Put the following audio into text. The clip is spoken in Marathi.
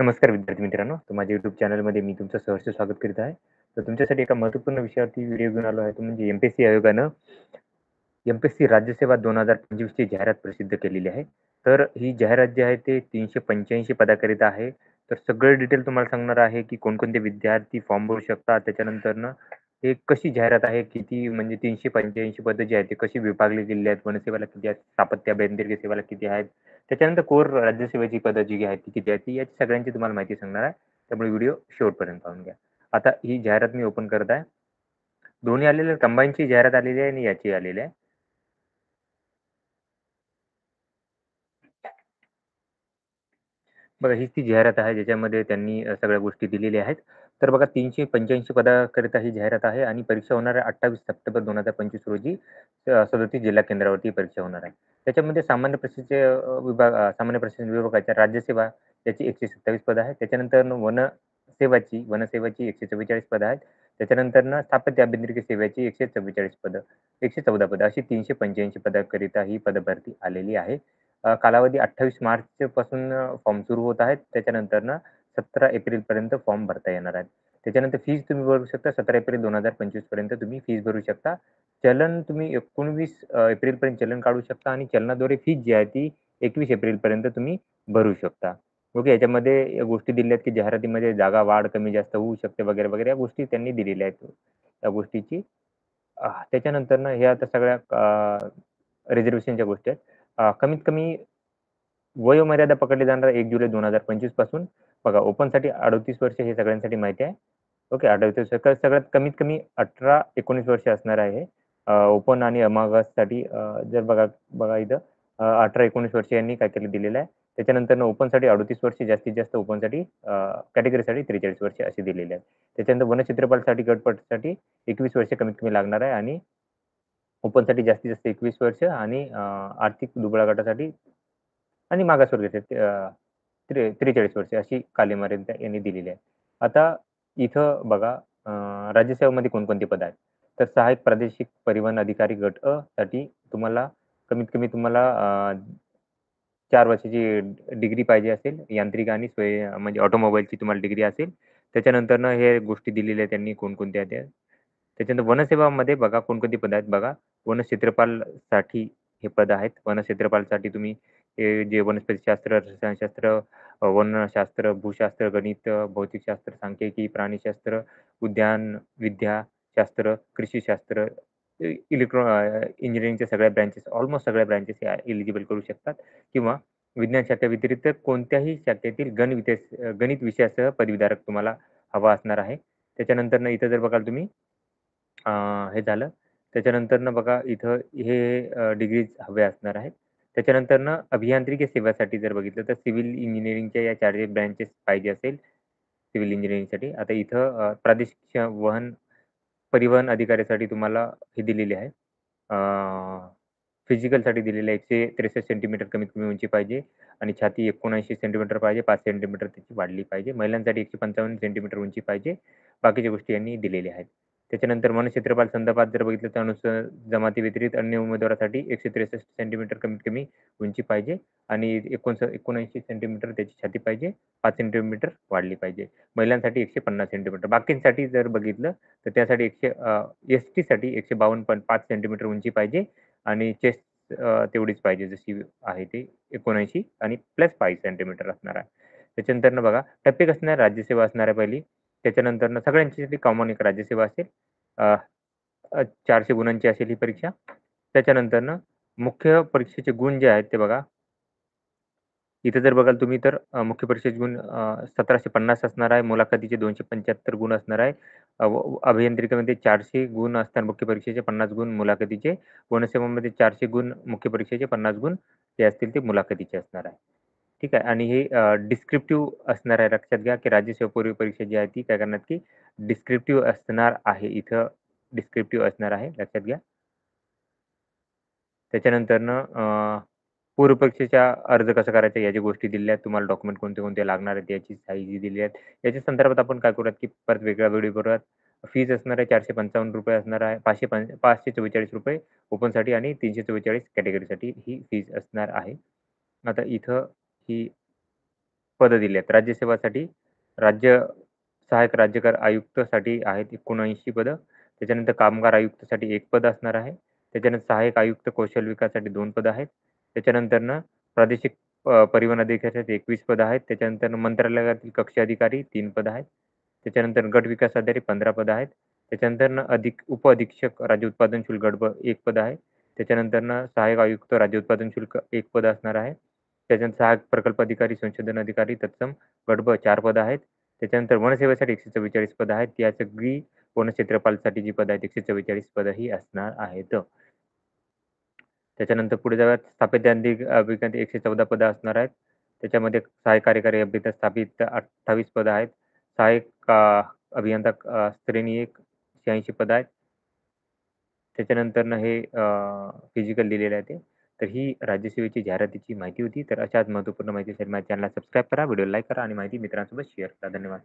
नमस्कार विद्यार्थी मित्रांनो, तर माझ्या YouTube चॅनलमध्ये मी तुमचं सहर्ष स्वागत करीत आहे. तर तुमच्यासाठी एका महत्त्वपूर्ण विषयावरती व्हिडिओ घेऊन आलो आहे. तो म्हणजे एम-पी-एस-सी आयोगानं एम-पी-एस-सी राज्यसेवा 2025 ची जाहिरात प्रसिद्ध केलेली आहे. तर ही जाहिरात जी आहे ते 385 पदाकरिता आहे. तर सगळे डिटेल तुम्हाला सांगणार आहे, की कोणकोणते विद्यार्थी फॉर्म भरू शकतात. त्याच्यानंतरनं हे कशी जाहिरात आहे, किती म्हणजे 385 पदं जी आहेत, ते कशी विभागली गेलेली आहेत, वनसेवेला किती आहेत, स्थापत्य अभियांत्रिकी सेवेला किती आहेत, त्याच्यानंतर कोर राज्यसेवेची पदं जी आहेत, ती किती आहेत, ती याची सगळ्यांची तुम्हाला माहिती सांगणार आहे. त्यामुळे व्हिडिओ शेवटपर्यंत पाहून घ्या. आता ही जाहिरात मी ओपन करत आहे. दोन्ही आलेले कंबाईनची जाहिरात आलेली आहे आणि याची आलेली आहे. बघा हीच ती जाहिरात आहे ज्याच्यामध्ये त्यांनी सगळ्या गोष्टी दिलेल्या आहेत. तर बघा 385 पदाकरिता ही जाहिरात आहे आणि परीक्षा होणार आहे 28 सप्टेंबर 2025 रोजी 37 जिल्हा केंद्रावरती ही परीक्षा होणार आहे. त्याच्यामध्ये सामान्य प्रशासकीय सामान्य प्रशासन विभागाच्या राज्यसेवा याची 127 पदं आहेत. त्याच्यानंतर वनसेवाची 144 पदं आहेत. त्याच्यानंतरनं स्थापत्य अभियांत्रिकी सेवेची 144 पदं, 114 पदं अशी 385 पदाकरिता ही पदभरती आलेली आहे. कालावधी 28 मार्चपासून फॉर्म सुरू होत आहेत. त्याच्यानंतरनं 17 एप्रिलपर्यंत फॉर्म भरता येणार आहेत. त्याच्यानंतर फीज तुम्ही भरू शकता 17 एप्रिल 2025 पर्यंत तुम्ही फीज भरू शकता. चलन तुम्ही 19 एप्रिलपर्यंत चलन काढू शकता आणि चलनाद्वारे फीज जी आहे ती 21 एप्रिलपर्यंत तुम्ही भरू शकता. ओके. याच्यामध्ये या गोष्टी दिल्या आहेत, की जाहिरातीमध्ये जागा वाढ कमी-जास्त होऊ शकते वगैरे, वगैरे या गोष्टी त्यांनी दिलेल्या आहेत. त्या गोष्टीची त्याच्यानंतरनं हे आता सगळ्या रिझर्व्हेशनच्या गोष्टी आहेत. कमीत कमी वयोमर्यादा पकडली जाणार 1 जुलै 2025 पासून. बघा ओपनसाठी 38 वर्ष हे सगळ्यांसाठी माहिती आहे. ओके 38 सगळ्यात कमीत कमी 18-19 वर्ष असणार आहे. ओपन आणि अमागससाठी जर बघा बघा इथं 18-19 वर्ष यांनी काय केलं दिलेलं आहे. त्याच्यानंतरनं ओपनसाठी 38 वर्ष जास्तीत जास्त ओपनसाठी कॅटेगरीसाठी 43 वर्ष असे दिलेले आहेत. त्याच्यानंतर वनक्षेत्रपालसाठी गटपटसाठी 21 वर्ष कमीत कमी लागणार आहे आणि ओपनसाठी जास्तीत जास्त 21 वर्ष आणि आर्थिक दुबळा गटासाठी आणि मागासवर्गीय 43 वर्षे अशी कालमर्यादा यांनी दिलेली आहे. आता इथं बघा राज्यसेवेमध्ये कोणकोणती पदं आहेत. तर सहाय्यक प्रादेशिक परिवहन अधिकारी गट अ साठी तुम्हाला कमीत कमी तुम्हाला 4 वर्षाची डिग्री पाहिजे असेल. यांत्रिक आणि म्हणजे ऑटोमोबाईलची तुम्हाला डिग्री असेल. त्याच्यानंतरनं हे गोष्टी दिलेल्या आहेत त्यांनी कोणकोणत्या त्या. त्याच्यानंतर वनसेवामध्ये बघा कोणकोणती पदं आहेत बघा. वनक्षेत्रपालसाठी हे पद आहेत. वनक्षेत्रपालसाठी तुम्ही हे जे वनस्पतीशास्त्र, रसायनशास्त्र, वनशास्त्र, भूशास्त्र, गणित, भौतिकशास्त्र, सांख्यिकी, प्राणीशास्त्र, उद्यान विद्याशास्त्र, कृषीशास्त्र, इंजिनिअरिंगच्या सगळ्या ब्रँचेस ऑलमोस्ट सगळ्या ब्रँचेस या एलिजिबल करू शकतात किंवा विज्ञान शाखेव्यतिरिक्त कोणत्याही शाखेतील गणित विषयासह पदवीधारक तुम्हाला हवा असणार आहे. त्याच्यानंतरनं इथं जर बघाल तुम्ही हे झालं. त्याच्यानंतरनं बघा इथं हे डिग्रीज हव्या असणार आहेत. त्याच्यानंतरनं अभियांत्रिकी सेवासाठी जर बघितलं तर सिव्हिल इंजिनिअरिंगच्या या 4 ब्रँचेस पाहिजे असेल, सिव्हिल इंजिनिअरिंगसाठी. आता इथं प्रादेशिक परिवहन अधिकाऱ्यासाठी तुम्हाला हे दिलेली आहे. फिजिकलसाठी दिलेलं आहे 163 सेंटीमीटर कमीत कमी उंची पाहिजे आणि छाती 79 सेंटीमीटर पाहिजे, 5 सेंटीमीटर त्याची वाढली पाहिजे. महिलांसाठी 155 सेंटीमीटर उंची पाहिजे. बाकीच्या गोष्टी यांनी दिलेल्या आहेत. त्याच्यानंतर वनक्षेत्रपाल संदर्भात जर बघितलं तर अनुसूचित जमाती व्यतिरिक्त अन्य उमेदवारासाठी 163 सेंटीमीटर कमीत कमी उंची पाहिजे आणि 79 सेंटीमीटर त्याची छाती पाहिजे, 5 सेंटीमीटर वाढली पाहिजे. महिलांसाठी 150 सेंटीमीटर. बाकींसाठी जर बघितलं तर त्यासाठी एस-टीसाठी 152.5 सेंटीमीटर उंची पाहिजे आणि चेस्ट तेवढीच पाहिजे जशी आहे ती 79 आणि प्लस 5 सेंटीमीटर असणार आहे. त्याच्यानंतरनं बघा टप्पे असणार राज्यसेवा असणार आहे पहिली. त्याच्यानंतरनं सगळ्यांच्यासाठी कॉमन एक राज्यसेवा असेल. अ, अ, 400 गुणांची असेल ही परीक्षा. त्याच्यानंतरनं मुख्य परीक्षेचे गुण जे आहेत ते बघा इथे जर बघाल तुम्ही तर मुख्य परीक्षेचे गुण 1750 असणार आहे. मुलाखतीचे 275 गुण असणार आहे. अभियांत्रिकीमध्ये 400 गुण असतात मुख्य परीक्षेचे, 50 गुण मुलाखतीचे. वनसेवामध्ये 400 गुण मुख्य परीक्षेचे, 50 गुण जे असतील ते मुलाखतीचे असणार आहे. ठीक आहे आणि हे डिस्क्रिप्टिव्ह असणार आहे. लक्षात घ्या, की राज्यसेवा पूर्व परीक्षा जी आहे ती काय करणार, की डिस्क्रिप्टिव्ह असणार आहे. इथं डिस्क्रिप्टिव्ह असणार आहे. लक्षात घ्या. त्याच्यानंतरनं पूर्व परीक्षेचा अर्ज कसा करायचा याची गोष्टी दिलेल्या आहेत. तुम्हाला डॉक्युमेंट कोणते-कोणते लागणार आहेत याची साईज दिलेली आहेत. याच्या संदर्भात आपण काय करूयात, की परत वेगळा व्हिडिओ करूयात. फीज असणार आहे ₹455 असणार आहे. ₹544 ओपनसाठी आणि 344 कॅटेगरीसाठी ही फीज असणार आहे. आता इथं ही पदं दिली आहेत. राज्यसेवासाठी राज्य सहाय्यक राज्यकार आयुक्तसाठी आहेत 79 पदं. त्याच्यानंतर कामगार आयुक्तसाठी 1 पद असणार आहे. त्याच्यानंतर सहाय्यक आयुक्त कौशल्य विकासासाठी 2 पदं आहेत. त्याच्यानंतरनं प्रादेशिक परिवहन अधिकाऱ्यासाठी 21 पदं आहेत. त्याच्यानंतर मंत्रालयातील कक्ष अधिकारी 3 पदं आहेत. त्याच्यानंतर गट विकास अधिकारी 15 पदं आहेत. त्याच्यानंतरनं उप अधीक्षक राज्य उत्पादन शुल्क गट 1 पद आहे. त्याच्यानंतरनं सहाय्यक आयुक्त राज्य उत्पादन शुल्क 1 पद असणार आहे. त्याच्यानंतर सहाय्यक प्रकल्प अधिकारी, संशोधन अधिकारी तत्सम गट 4 पदं आहेत. त्याच्यानंतर वनसेवेसाठी 144 पदं आहेत. या सगळी वनक्षेत्रपालसाठी जी पदं आहेत 144 पदं ही असणार आहेत. त्याच्यानंतर पुढे जाऊयात स्थापित अभियंते 114 पदं असणार आहेत. त्याच्यामध्ये सहाय्यक कार्यकारी अभियंता स्थापित 28 पदं आहेत. सहाय्यक अभियंता श्रेणी 1 86 पदं आहेत. त्याच्यानंतरनं हे फिजिकल दिलेलं आहे ते. तर ही राज्यसेवेची जाहिरातीची माहिती होती. तर अशाच महत्त्वपूर्ण माहितीसाठी माझ्या चॅनलला सबस्क्राईब करा, व्हिडिओला लाईक करा आणि माहिती मित्रांसोबत शेअर करा. धन्यवाद.